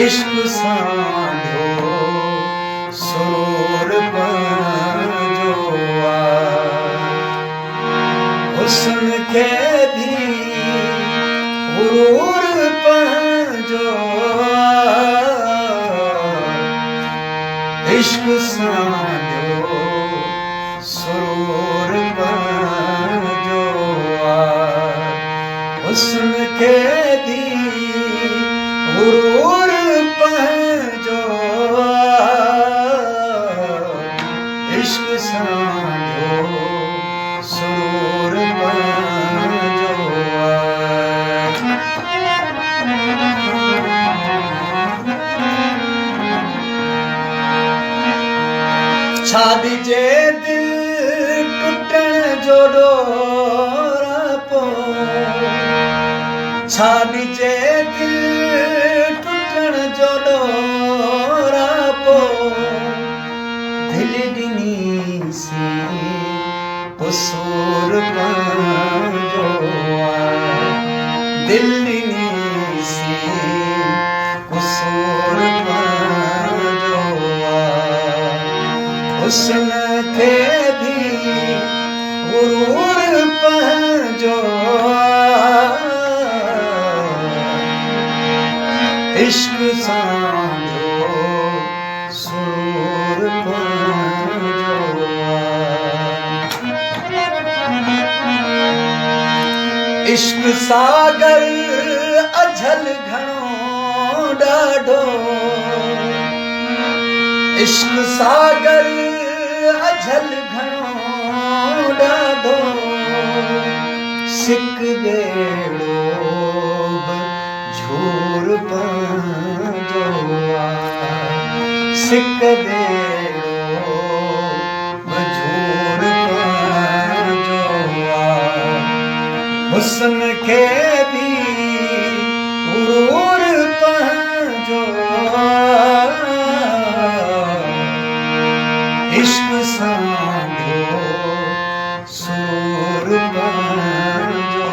इश्क सांधियो सुरूर पंहिंजो हुस्न खे भी गुरूर पंहिंजो इश्क सांधियो सुरूर पंहिंजो हुस्न खे भी गुरूर पंहिंजो इश्क सांधियो सुरूर पंहिंजो छा ॾिजे दिल टुटण जो ॾोरापो छा ॾिजे दिल टुटण जो ॾोरापो दिल ॾिनीसी कसूर पंहिंजो दिल ॾिनीसी कसूर पंहिंजो हुस्न खे भी गुरूर पंहिंजो इश्क सांधियो सुरूर पंहिंजो इश्क सागर अझल घणो ॾाढो इश्क सागर अझल घणो ॾाढो सिक ॿेड़ो झूर पंहिंजो सिक ॿेड़ो झूर पंहिंजो हुस्न खे भी गुरूर पंहिंजो इश्क सांधियो सुरूर पंहिंजो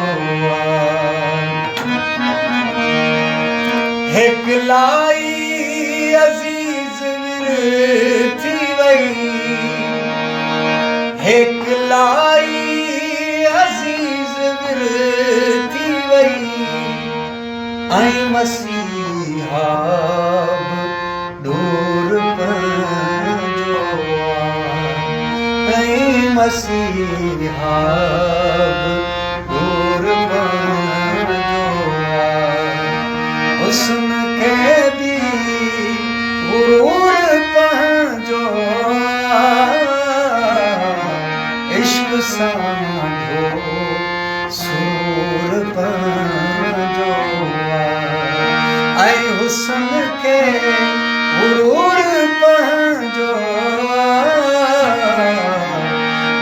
हिक लाई अज़ीज़ विर थी वई हिक लाई अज़ीज़ विर थी वई ऐं मसीहा दूर पंहिंजो ऐं मसीहा दूर पंहिंजो हुस्न खे भी गुरूर पंहिंजो इश्क सांधियो सुरूर पंहिंजो ऐं हुस्न खे गुरूर पंहिंजो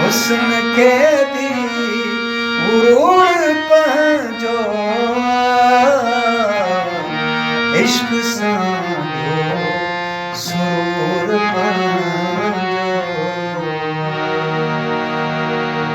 हुस्न खे भी गुरूर पंहिंजो इश्क सांधियो सुरूर